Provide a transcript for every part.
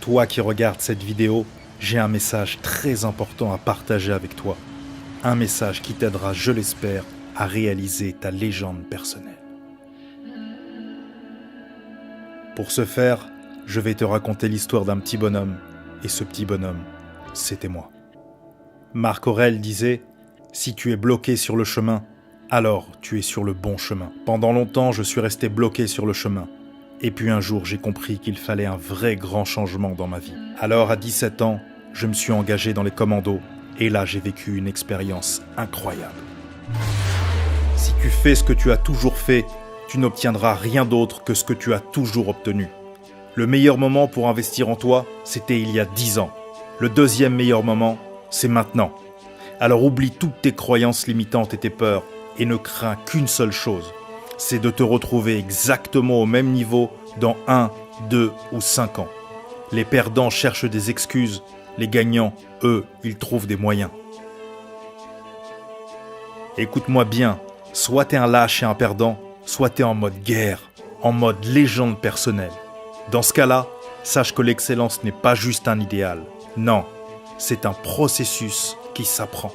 Toi qui regardes cette vidéo, j'ai un message très important à partager avec toi. Un message qui t'aidera, je l'espère, à réaliser ta légende personnelle. Pour ce faire, je vais te raconter l'histoire d'un petit bonhomme, et ce petit bonhomme, c'était moi. Marc Aurèle disait « Si tu es bloqué sur le chemin, alors tu es sur le bon chemin ». Pendant longtemps, je suis resté bloqué sur le chemin. Et puis un jour, j'ai compris qu'il fallait un vrai grand changement dans ma vie. Alors, à 17 ans, je me suis engagé dans les commandos, et là, j'ai vécu une expérience incroyable. Si tu fais ce que tu as toujours fait, tu n'obtiendras rien d'autre que ce que tu as toujours obtenu. Le meilleur moment pour investir en toi, c'était il y a 10 ans. Le deuxième meilleur moment, c'est maintenant. Alors oublie toutes tes croyances limitantes et tes peurs, et ne crains qu'une seule chose, c'est de te retrouver exactement au même niveau dans 1, 2 ou 5 ans. Les perdants cherchent des excuses, les gagnants, eux, ils trouvent des moyens. Écoute-moi bien, soit t'es un lâche et un perdant, soit t'es en mode guerre, en mode légende personnelle. Dans ce cas-là, sache que l'excellence n'est pas juste un idéal. Non, c'est un processus qui s'apprend.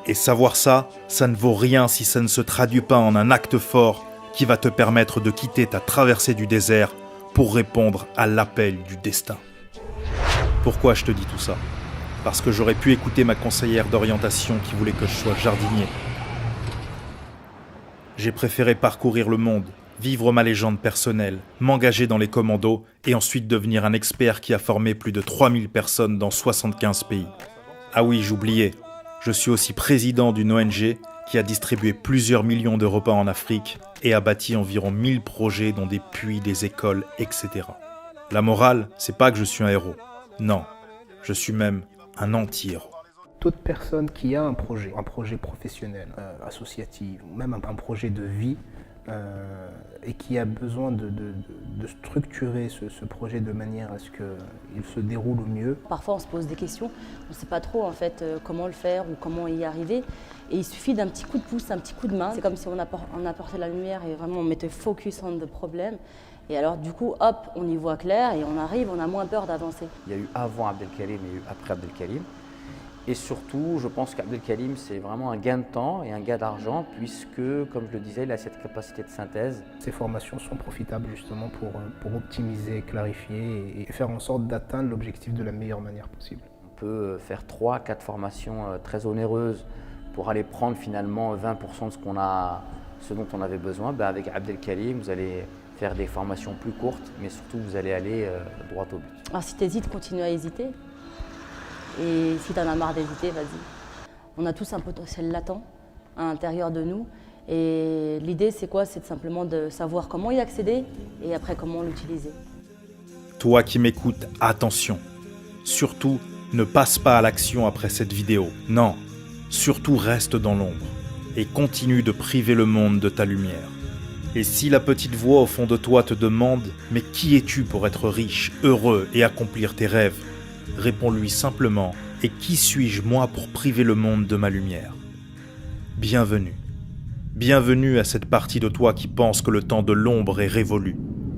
Et savoir ça, ça ne vaut rien si ça ne se traduit pas en un acte fort qui va te permettre de quitter ta traversée du désert pour répondre à l'appel du destin. Pourquoi je te dis tout ça ? Parce que j'aurais pu écouter ma conseillère d'orientation qui voulait que je sois jardinier. J'ai préféré parcourir le monde, vivre ma légende personnelle, m'engager dans les commandos et ensuite devenir un expert qui a formé plus de 3000 personnes dans 75 pays. Ah oui, j'oubliais. Je suis aussi président d'une ONG qui a distribué plusieurs millions de repas en Afrique et a bâti environ 1000 projets dont des puits, des écoles, etc. La morale, c'est pas que je suis un héros. Non, je suis même un anti-héros. Toute personne qui a un projet professionnel, associatif, ou même un projet de vie, et qui a besoin de structurer ce projet de manière à ce qu'il se déroule au mieux. Parfois on se pose des questions, on ne sait pas trop en fait comment le faire ou comment y arriver. Et il suffit d'un petit coup de pouce, un petit coup de main. C'est comme si on apportait la lumière et vraiment on mettait focus on the problem. Et alors du coup, hop, on y voit clair et on arrive, on a moins peur d'avancer. Il y a eu avant Abdelkarim et il y a eu après Abdelkarim. Et surtout, je pense qu'Abdelkarim, c'est vraiment un gain de temps et un gain d'argent puisque, comme je le disais, il a cette capacité de synthèse. Ces formations sont profitables justement pour optimiser, clarifier et faire en sorte d'atteindre l'objectif de la meilleure manière possible. On peut faire 3-4 formations très onéreuses pour aller prendre finalement 20% de ce dont on avait besoin. Avec Abdelkarim, vous allez faire des formations plus courtes, mais surtout vous allez aller droit au but. Alors si tu hésites, continue à hésiter. Et si tu en as marre d'hésiter, vas-y. On a tous un potentiel latent à l'intérieur de nous. Et l'idée, c'est quoi ? C'est simplement de savoir comment y accéder et après comment l'utiliser. Toi qui m'écoutes, attention. Surtout, ne passe pas à l'action après cette vidéo. Non, surtout reste dans l'ombre et continue de priver le monde de ta lumière. Et si la petite voix au fond de toi te demande « Mais qui es-tu pour être riche, heureux et accomplir tes rêves ?» Réponds-lui simplement « Et qui suis-je moi pour priver le monde de ma lumière ?» Bienvenue. Bienvenue à cette partie de toi qui pense que le temps de l'ombre est révolu.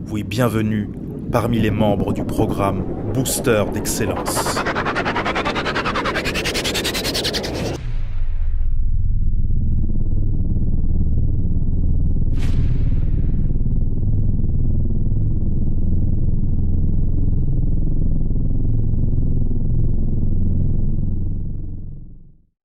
Oui, bienvenue parmi les membres du programme Booster d'Excellence.